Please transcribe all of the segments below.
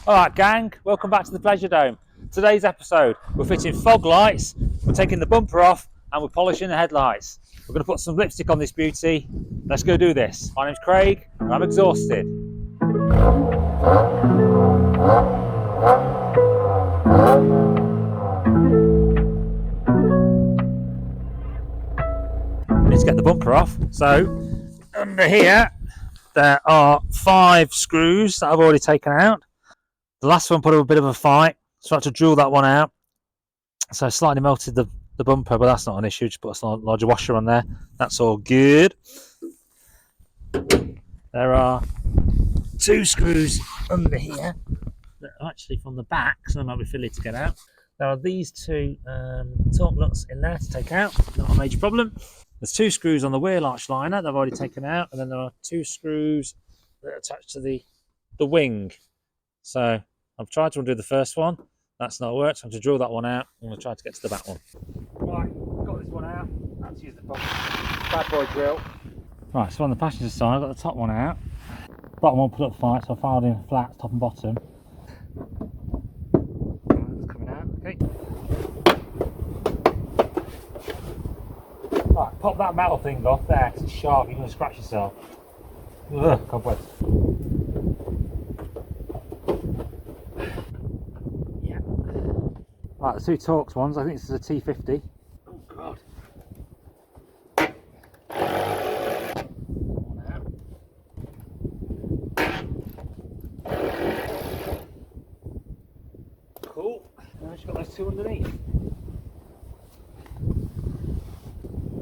Alright gang, welcome back to the Pleasure Dome. Today's episode, we're fitting fog lights, we're taking the bumper off and we're polishing the headlights. We're going to put some lipstick on this beauty. Let's go do this. My name's Craig and I'm exhausted. We need to get the bumper off. So, under here, there are 5 screws that I've already taken out. The last one put up a bit of a fight, so I had to drill that one out. So I slightly melted the bumper, but that's not an issue. Just put a larger washer on there. That's all good. There are 2 screws under here that are actually from the back, so they might be fiddly to get out. There are these 2 torque nuts in there to take out. Not a major problem. There's 2 screws on the wheel arch liner that I've already taken out, and then there are 2 screws that are attached to the wing. So I've tried to undo the first one. That's not worked. So I'm going to drill that one out. I'm going to try to get to the back one. Right, got this one out. Let's use the bad boy drill. Right, so on the passenger side, I've got the top one out. Bottom one put up fight, so I filed in flat, top and bottom. Right, it's coming out. Okay. Right, pop that metal thing off there because it's sharp. You're going to scratch yourself. Ugh, cobwebs. Right, the 2 Torx ones, I think this is a T50. Oh god. One out. Cool. Now she's got those 2 underneath.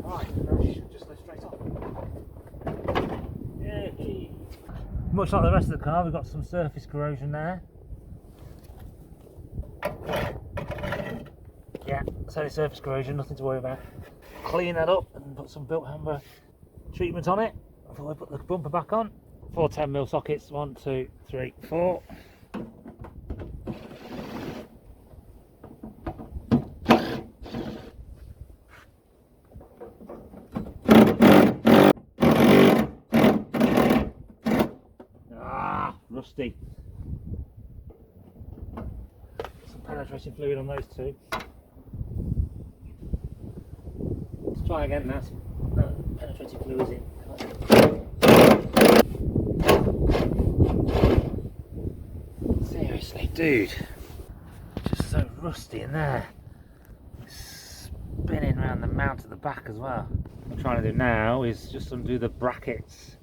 Right, now she should just go straight off. Yay. Much like the rest of the car, we've got some surface corrosion there. Yeah, it's only surface corrosion, nothing to worry about. Clean that up and put some built hammer treatment on it before I put the bumper back on. 4 10mm sockets, 1, 2, 3, 4. Ah, rusty. Some penetrating fluid on those 2. Let's try again now. Penetrating fluids in. Seriously, dude. Just so rusty in there. It's spinning around the mount at the back as well. What I'm trying to do now is just undo the brackets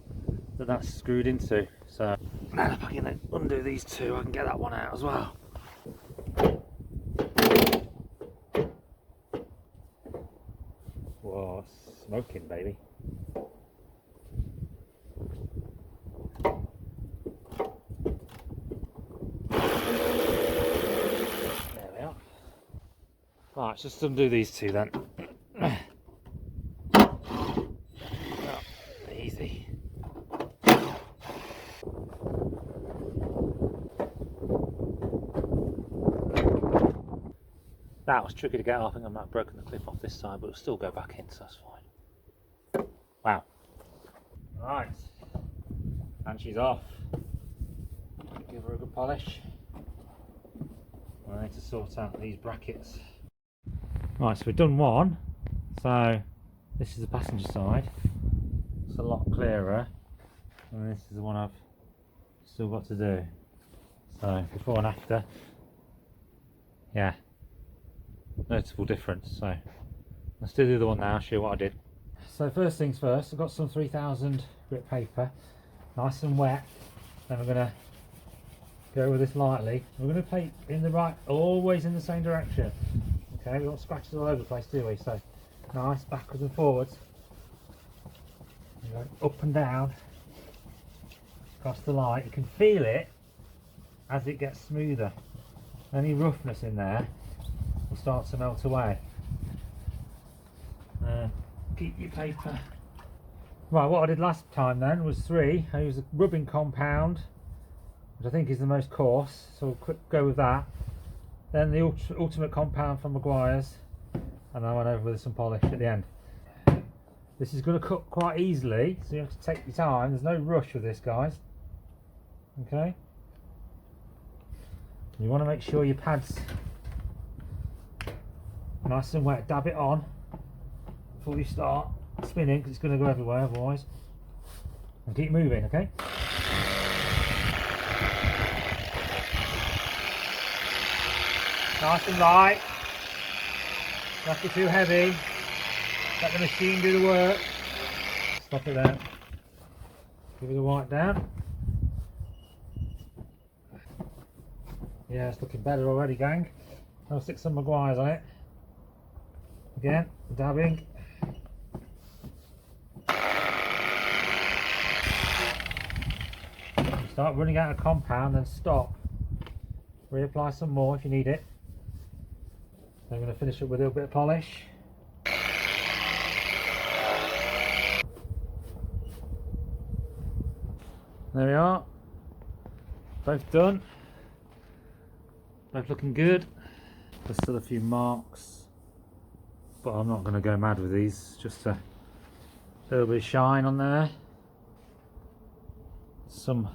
that that's screwed into. So now if I can undo these 2, I can get that one out as well. Whoa, it's smoking, baby. There we are. Right, let's just undo these 2 then. Oh, easy. That was tricky to get off. I think I might have broken the clip off this side, but it'll still go back in, so that's fine. Wow. Right. And she's off. Give her a good polish. I need to sort out these brackets. Right, so we've done one. So this is the passenger side. It's a lot clearer. And this is the one I've still got to do. So before and after. Yeah. Noticeable difference. So let's do the other one now, show you what I did. So first things first, I've got some 3000 grit paper, nice and wet. Then I'm going to go with this lightly. We're going to paint in the right, always in the same direction. Okay, we don't scratches all over the place, do we? So nice, backwards and forwards. And go up and down across the light. You can feel it as it gets smoother. Any roughness in there will start to melt away. Keep your paper. Right, what I did last time then was 3. I used a rubbing compound, which I think is the most coarse, so we'll quick go with that. Then the ultimate compound from Maguire's, and I went over with some polish at the end. This is going to cut quite easily, so you have to take your time. There's no rush with this, guys. Okay. You want to make sure your pad's nice and wet. Dab it on before you start spinning, because it's going to go everywhere otherwise. And keep moving, okay? Nice and light. Not be too heavy. Let the machine do the work. Stop it there. Give it a wipe down. Yeah, it's looking better already, gang. I'll stick some Maguires on it. Again, dabbing. Start running out of compound, then stop. Reapply some more if you need it. I'm going to finish it with a little bit of polish. There we are. Both done. Both looking good. There's still a few marks, but I'm not going to go mad with these. Just a little bit of shine on there. Some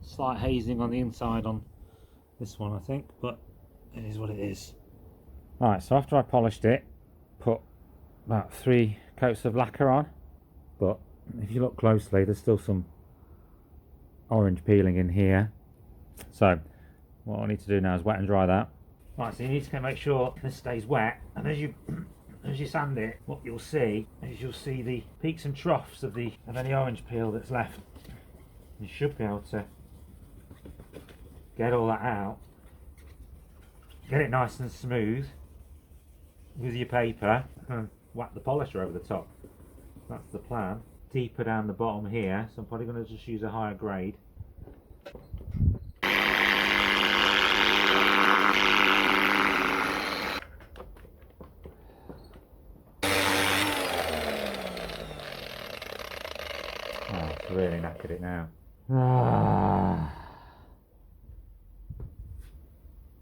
slight hazing on the inside on this one, I think, but it is what it is. Right, so after I polished it, put about 3 coats of lacquer on, but if you look closely, there's still some orange peeling in here. So what I need to do now is wet and dry that. Right, so you need to make sure this stays wet, and as you sand it, what you'll see is the peaks and troughs of any orange peel that's left. You should be able to get all that out, get it nice and smooth with your paper, and whack the polisher over the top. That's the plan. Deeper down the bottom here, so I'm probably going to just use a higher grade. Oh, it's really knackered it now.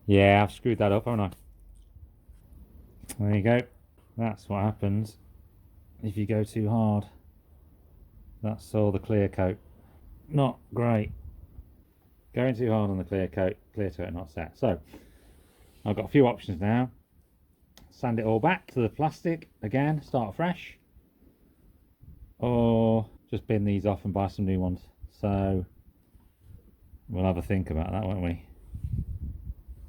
Yeah, I've screwed that up, haven't I? There you go. That's what happens if you go too hard. That's all the clear coat. Not great. Going too hard on the clear coat, clear coat not set. So I've got a few options now. Sand it all back to the plastic again, start fresh, or just bin these off and buy some new ones. So we'll have a think about that, won't we?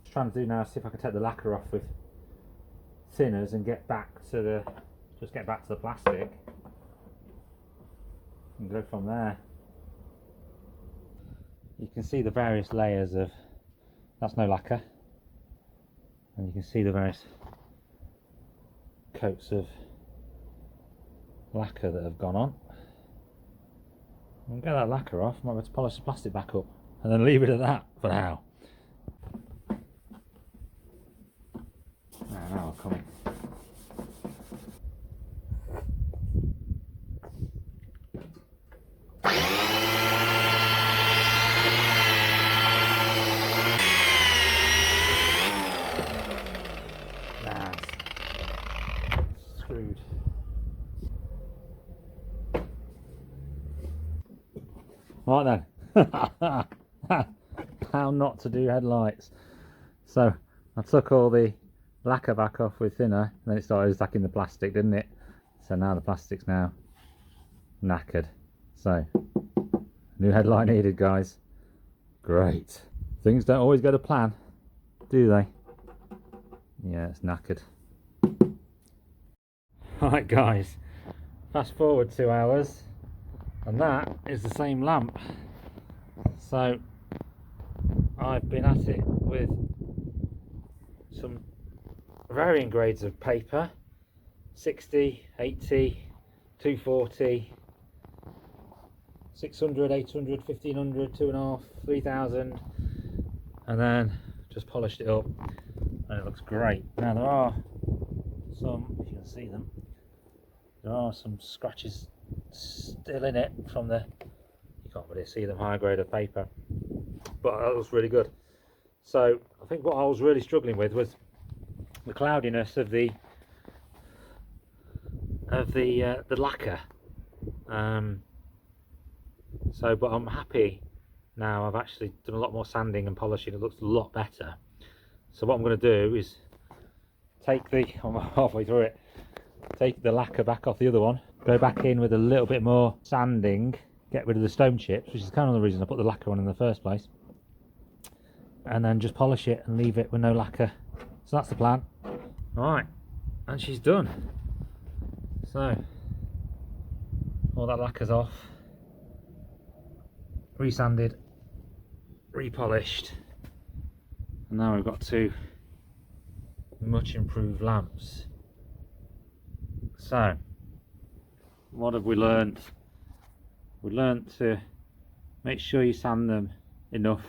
Just trying to do now, see if I can take the lacquer off with thinners and get back to the plastic and go from there. You can see the various layers of, that's no lacquer, and you can see the various coats of lacquer that have gone on. I'll get that lacquer off, might have to polish the plastic back up and then leave it at that for now. Now I'll come in. Screwed. Right then, how not to do headlights. So I took all the lacquer back off with thinner, and then it started stacking the plastic, didn't it? So now the plastic's now knackered. So new headlight needed, guys. Great. Things don't always go to plan, do they? Yeah, it's knackered. Right guys, fast forward 2 hours and that is the same lamp. So I've been at it with some varying grades of paper, 60, 80, 240, 600, 800, 1500, 2.5, 3000, and then just polished it up and it looks great. Now there are some, if you can see them, there are some scratches still in it from the, you can't really see them, higher grade of paper, but that looks really good. So I think what I was really struggling with was the cloudiness of the lacquer. But I'm happy now I've actually done a lot more sanding and polishing. It looks a lot better. So what I'm going to do is take the, I'm halfway through it, take the lacquer back off the other one, go back in with a little bit more sanding, get rid of the stone chips, which is kind of the reason I put the lacquer on in the first place, and then just polish it and leave it with no lacquer. So that's the plan. Alright, and she's done. So all that lacquer's off, resanded, repolished, and now we've got two much improved lamps. So what have we learnt? We learnt to make sure you sand them enough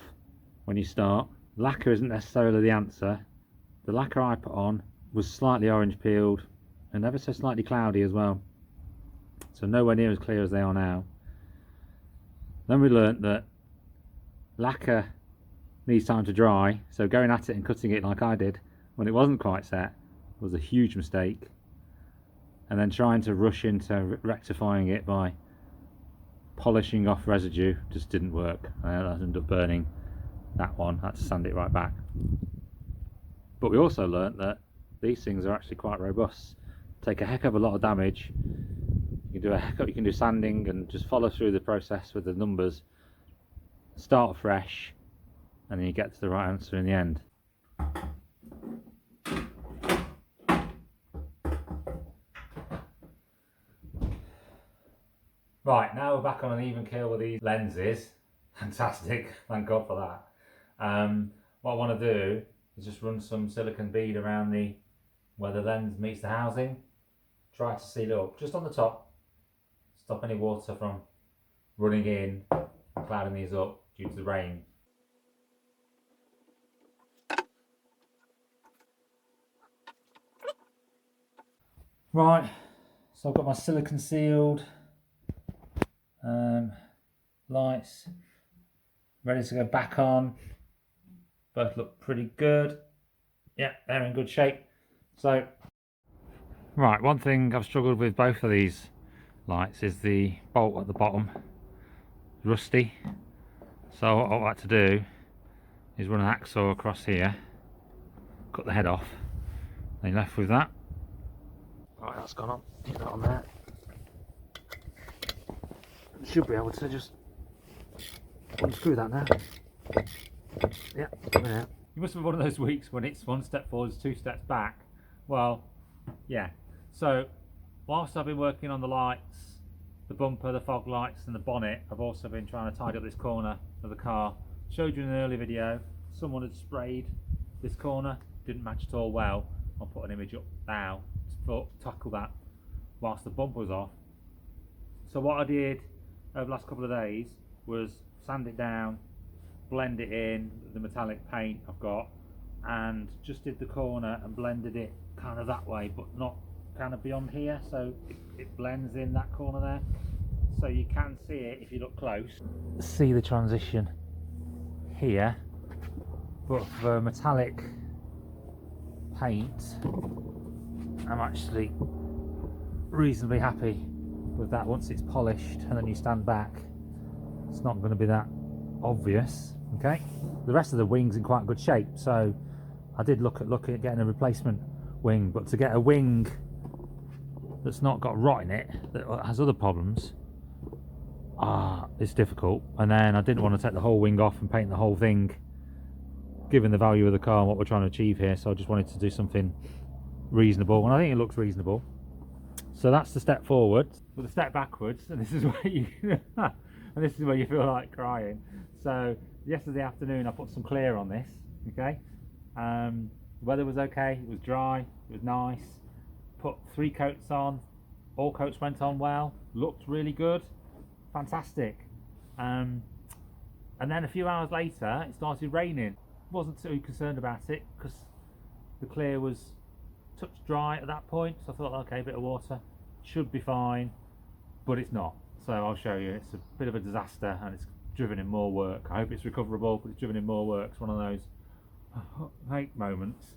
when you start. Lacquer isn't necessarily the answer. The lacquer I put on was slightly orange peeled and ever so slightly cloudy as well, so nowhere near as clear as they are now. Then we learnt that lacquer needs time to dry, so going at it and cutting it like I did when it wasn't quite set was a huge mistake, and then trying to rush into rectifying it by polishing off residue just didn't work. I ended up burning that one, had to sand it right back. But we also learnt that these things are actually quite robust, take a heck of a lot of damage. You can do sanding and just follow through the process with the numbers, start fresh, and then you get to the right answer in the end. Right, now we're back on an even keel with these lenses. Fantastic, thank God for that. What I want to do is just run some silicone bead around where the lens meets the housing. Try to seal it up, just on the top. Stop any water from running in and clouding these up due to the rain. Right, so I've got my silicone sealed lights ready to go back on. Both look pretty good. Yeah, they're in good shape. So, right, one thing I've struggled with both of these lights is the bolt at the bottom, rusty. So what I've had to do is run an hacksaw across here, cut the head off, then you're left with that. Right, that's gone on. Get that on there. Should be able to just unscrew that now. Yeah, yeah. You must have one of those weeks when it's one step forwards, two steps back. Well, yeah. So, whilst I've been working on the lights, the bumper, the fog lights and the bonnet, I've also been trying to tidy up this corner of the car. Showed you in an earlier video, someone had sprayed this corner, didn't match at all well. I'll put an image up now to tackle that whilst the bumper was off. So what I did over the last couple of days was sand it down, blend it in, the metallic paint I've got, and just did the corner and blended it kind of that way, but not kind of beyond here, so it blends in that corner there. So you can see it if you look close. See the transition here, but for metallic paint, I'm actually reasonably happy with that. Once it's polished and then you stand back, it's not going to be that obvious. Okay, the rest of the wing's in quite good shape, so I did look at getting a replacement wing, but to get a wing that's not got rot in it, that has other problems, it's difficult. And then I didn't want to take the whole wing off and paint the whole thing, given the value of the car and what we're trying to achieve here, so I just wanted to do something reasonable, and I think it looks reasonable. So that's the step forward. With the step backwards, and this is where you and this is where you feel like crying. So yesterday afternoon I put some clear on this. Okay, the weather was okay, it was dry, it was nice. Put 3 coats on, all coats went on well, looked really good, fantastic. And then a few hours later it started raining. Wasn't too concerned about it because the clear was touch dry at that point, so I thought, okay, a bit of water should be fine, but it's not. So I'll show you. It's a bit of a disaster and it's driven in more work. I hope it's recoverable, but it's driven in more work. It's one of those hate moments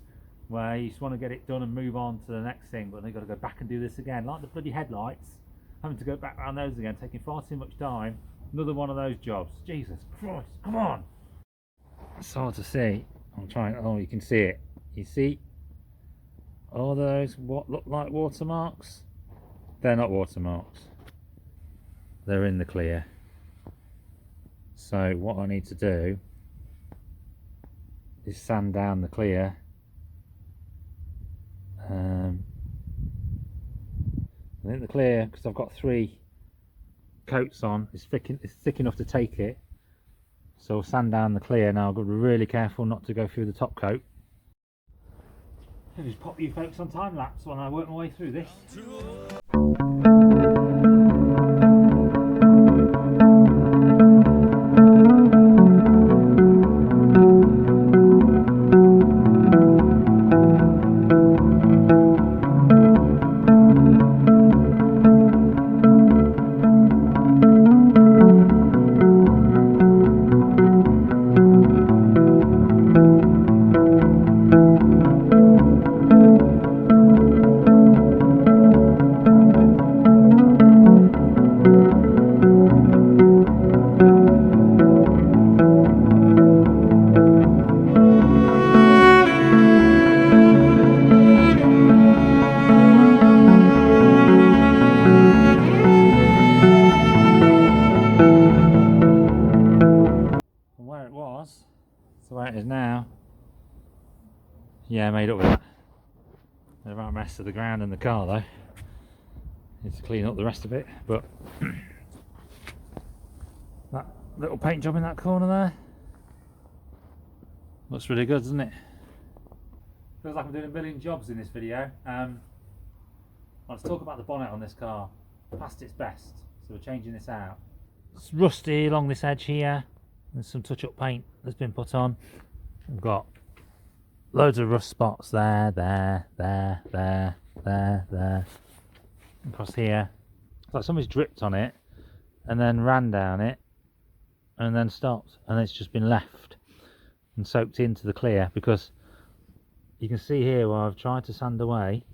where you just want to get it done and move on to the next thing, but then you've got to go back and do this again, like the bloody headlights, having to go back around those again, taking far too much time Another one of those jobs. Jesus Christ, come on! It's hard to see. I'm trying. Oh, you can see it. You see all those what look like watermarks? They're not watermarks. They're in the clear. So what I need to do is sand down the clear. I think the clear, because I've got 3 coats on, it's thick enough to take it. So I'll sand down the clear. Now I've got to be really careful not to go through the top coat. I'll just pop you folks on time lapse while I work my way through this. So where it is now, yeah, made up with that. The right mess of the ground and the car though. Need to clean up the rest of it, but that little paint job in that corner there looks really good, doesn't it? Feels like I'm doing a million jobs in this video. Let's talk about the bonnet on this car. Past its best, so we're changing this out. It's rusty along this edge here. There's some touch-up paint that's been put on. We've got loads of rust spots there, there. Across here. It's like somebody's dripped on it and then ran down it and then stopped, and it's just been left and soaked into the clear, because you can see here where I've tried to sand away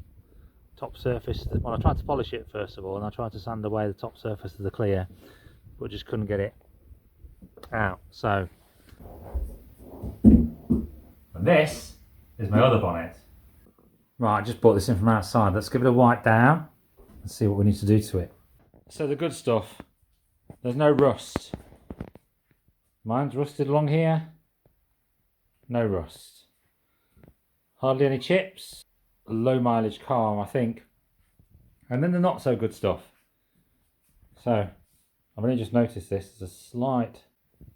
top surface. Well, I tried to polish it first of all, and I tried to sand away the top surface of the clear, but just couldn't get it out. So this is my other bonnet. Right, I just brought this in from outside. Let's give it a wipe down and see what we need to do to it. So the good stuff, there's no rust. Mine's rusted along here. No rust. Hardly any chips. A low mileage car, I think. And then the not so good stuff. So I've only just noticed this. There's a slight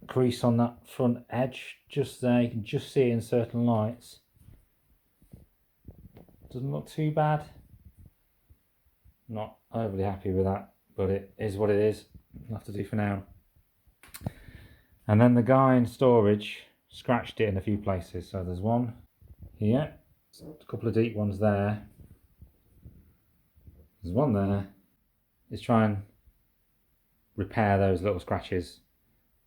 crease on that front edge just there. You can just see it in certain lights. Doesn't look too bad. Not overly happy with that, but it is what it is. I'll have to do for now. And then the guy in storage scratched it in a few places. So there's one here, a couple of deep ones there. There's one there. Let's try and repair those little scratches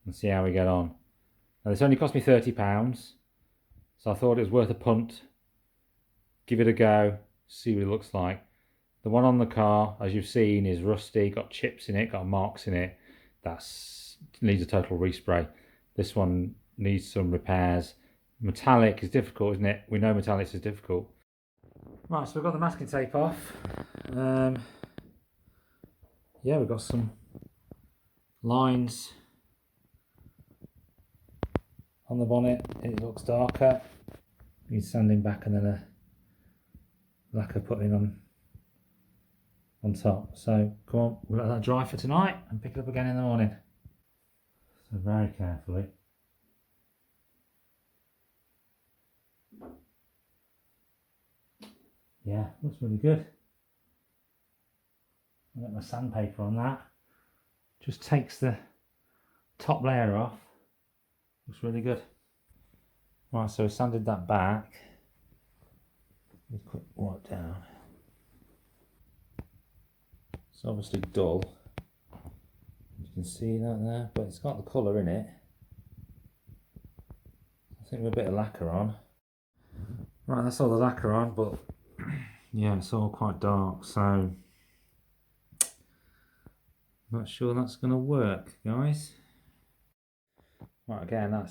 and see how we get on. Now this only cost me £30, so I thought it was worth a punt. Give it a go, see what it looks like. The one on the car, as you've seen, is rusty, got chips in it, got marks in it. That's needs a total respray. This one needs some repairs. Metallic is difficult, isn't it? We know metallics is difficult. Right, so we've got the masking tape off. Yeah, we've got some lines on the bonnet. It looks darker. Needs sanding back and then a lacquer put in on top. So come on, we'll let that dry for tonight and pick it up again in the morning. So very carefully. Yeah, looks really good. I'll get my sandpaper on that. Just takes the top layer off. Looks really good. Right, so we sanded that back. Let's quick wipe down. It's obviously dull. You can see that there, but it's got the colour in it. I think with a bit of lacquer on. Right, that's all the lacquer on, but yeah, it's all quite dark, so Not sure that's going to work, guys. Right, again,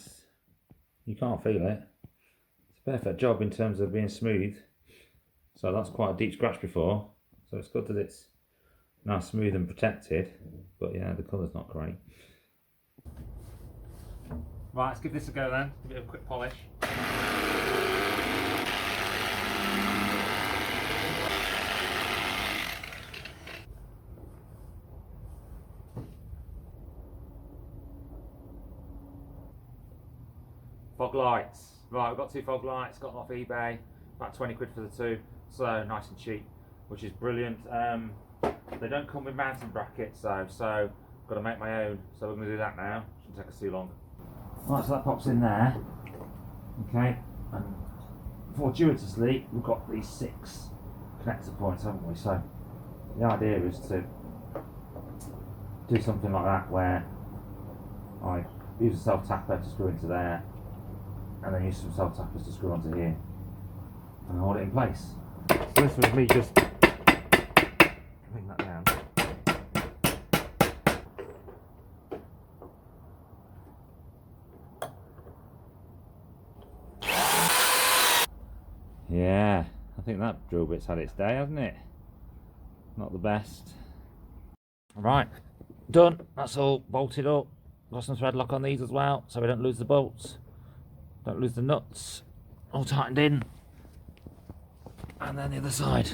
you can't feel it. It's a perfect job in terms of being smooth. So that's quite a deep scratch before. So it's good that it's now smooth and protected. But yeah, the colour's not great. Right, let's give this a go then. A bit of a quick polish. Fog lights. Right, we've got 2 fog lights, got them off eBay, about 20 quid for the 2, so nice and cheap, which is brilliant. They don't come with mounting brackets though, so I've got to make my own, so we're going to do that now. Shouldn't take us too long. Right, so that pops in there, okay, and fortuitously we've got these 6 connector points, haven't we? So the idea is to do something like that where I use a self-tapper to screw into there, and then use some self-tappers to screw onto here and hold it in place. So this was me just bring that down. Yeah, I think that drill bit's had its day, hasn't it? Not the best. Right, done. That's all bolted up. Got some thread lock on these as well, so we don't lose the bolts. Don't lose the nuts. All tightened in. And then the other side.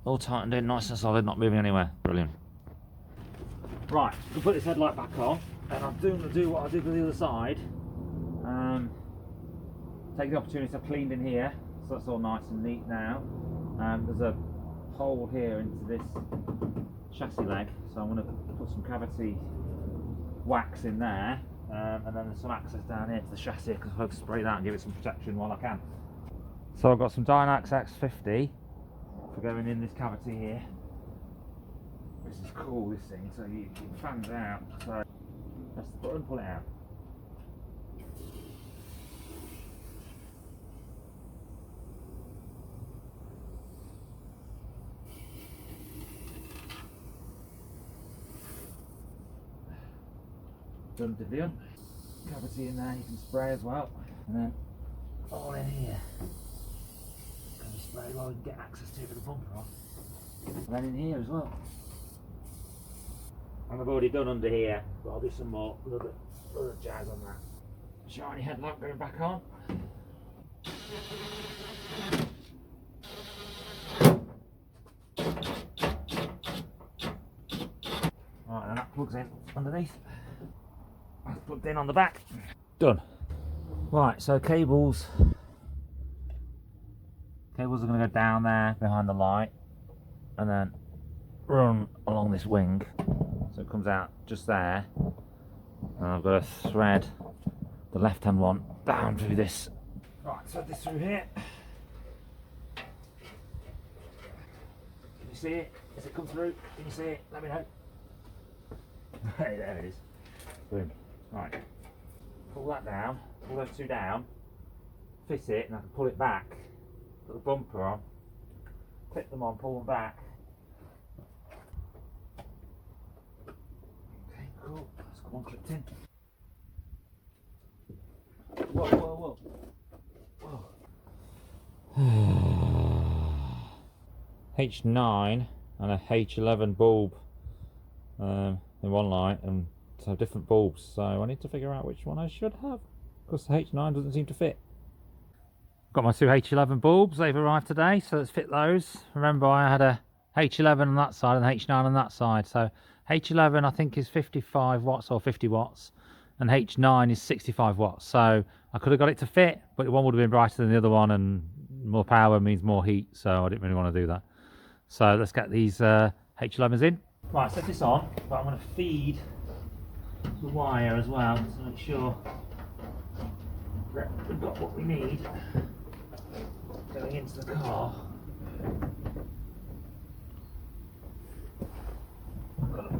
All tightened in, nice and solid, not moving anywhere. Brilliant. Right, we'll put this headlight back on. And I'm going to do what I did with the other side. Take the opportunity I've cleaned in here. So that's all nice and neat now. There's a hole here into this chassis leg. So I'm going to put some cavity wax in there. And then there's some access down here to the chassis because I'll spray that and give it some protection while I can. So I've got some Dynax X50 for going in this cavity here. This is cool, this thing, so it fans out. So press the button, pull it out. Done to done. Cavity in there, you can spray as well, and then all in here. Can you spray while we can get access to it with the bumper on? And then in here as well. And I've already done under here, but I'll do some more other jazz on that. Shiny headlamp going back on. Right, and that plugs in underneath. That's plugged in on the back. Done. Right, so cables are going to go down there behind the light and then run along this wing, so it comes out just there, and I've got to thread the left hand one down through this. Right, thread this through here. Can you see it? Does it come through? Can you see it? Let me know. Hey, there it is. Boom. Right, pull that down, pull those 2 down, fit it, and I can pull it back, put the bumper on, clip them on, pull them back. Okay, cool, that's got one clipped in. Whoa, whoa, whoa. Whoa. H9 and a H11 bulb in one light, and so different bulbs, so I need to figure out which one I should have because the H9 doesn't seem to fit. Got my 2 H11 bulbs, they've arrived today, so let's fit those. Remember, I had a H11 on that side and H9 on that side, so H11 I think is 55 watts or 50 watts and H9 is 65 watts, so I could have got it to fit, but one would have been brighter than the other one, and more power means more heat, so I didn't really want to do that. So let's get these H11s in. Right, set this on, but I'm going to feed the wire as well to make sure that we've got what we need going into the car.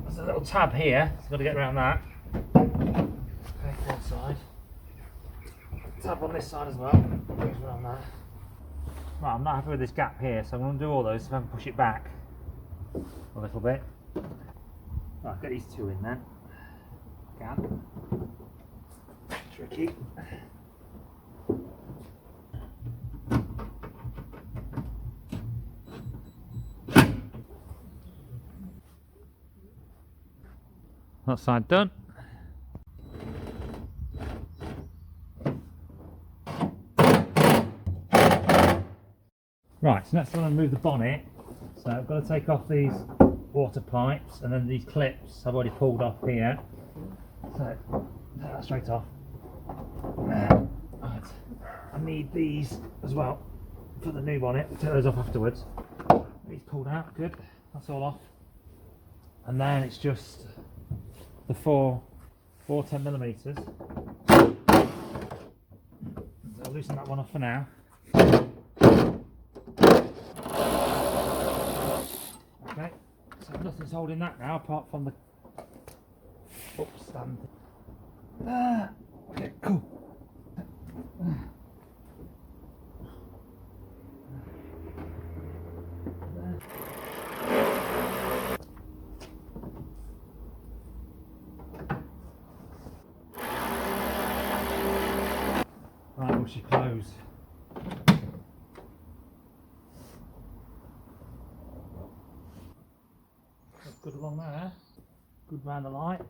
There's a little tab here, so I've got to get around that. Okay, one side. Tab on this side as well. Goes around that. Right, I'm not happy with this gap here, so I'm going to do all those so I can push it back a little bit. Right, get these two in then. Again. Tricky. That side done. Right, so next I'm going to remove the bonnet. So I've got to take off these water pipes, and then these clips I've already pulled off here. So take that straight off. Right. I need these as well for the new bonnet. We'll take those off afterwards. These pulled out, good. That's all off. And then it's just the four 10mm. So I'll loosen that one off for now. Okay, so nothing's holding that now apart from the stand. Okay, cool. Right, will she close? That's good along there. Good round the light.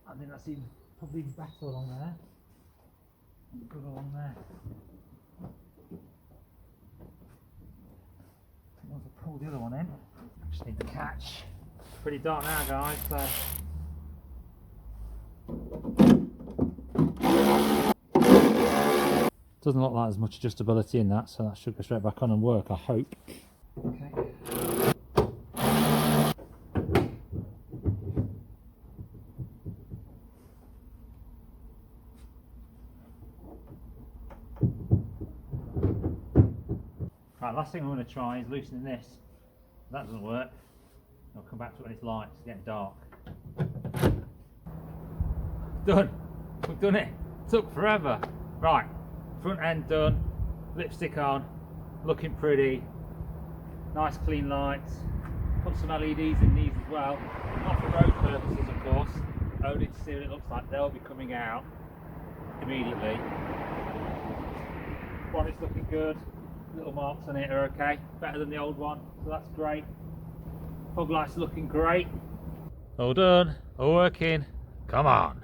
I think that's even probably better along there. Good along there. Once I pull the other one in, I just need the catch. It's pretty dark now, guys, so. Doesn't look like there's much adjustability in that, so that should go straight back on and work, I hope. Okay. Right, last thing I'm going to try is loosening this. If that doesn't work, I'll come back to it when it's light. It's getting dark. Done. We've done it. Took forever. Right, front end done. Lipstick on. Looking pretty. Nice clean lights. Put some LEDs in these as well. Not for road purposes, of course. Only to see what it looks like. They'll be coming out immediately. Bonnet's looking good. Little marks on it are okay, better than the old one, so that's great. Fog lights looking great. All done, all working. Come on.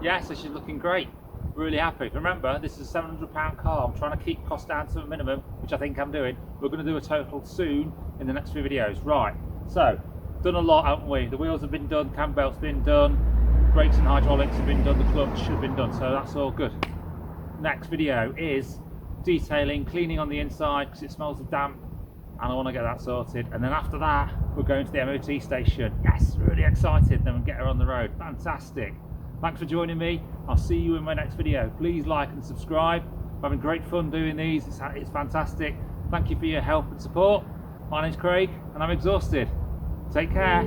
Yes, this is looking great. Really happy. Remember, this is a £700 car. I'm trying to keep costs down to a minimum, which I think I'm doing. We're going to do a total soon in the next few videos. Right, so done a lot, haven't we? The wheels have been done, cam belt's been done, brakes and hydraulics have been done, the clutch have been done, so that's all good. Next video is detailing, cleaning on the inside because it smells of damp and I want to get that sorted, and then after that we're going to the MOT station. Yes, really excited. Then we'll get her on the road. Fantastic. Thanks for joining me. I'll see you in my next video. Please like and subscribe. I'm having great fun doing these. It's fantastic. Thank you for your help and support. My name's Craig and I'm exhausted. Take care.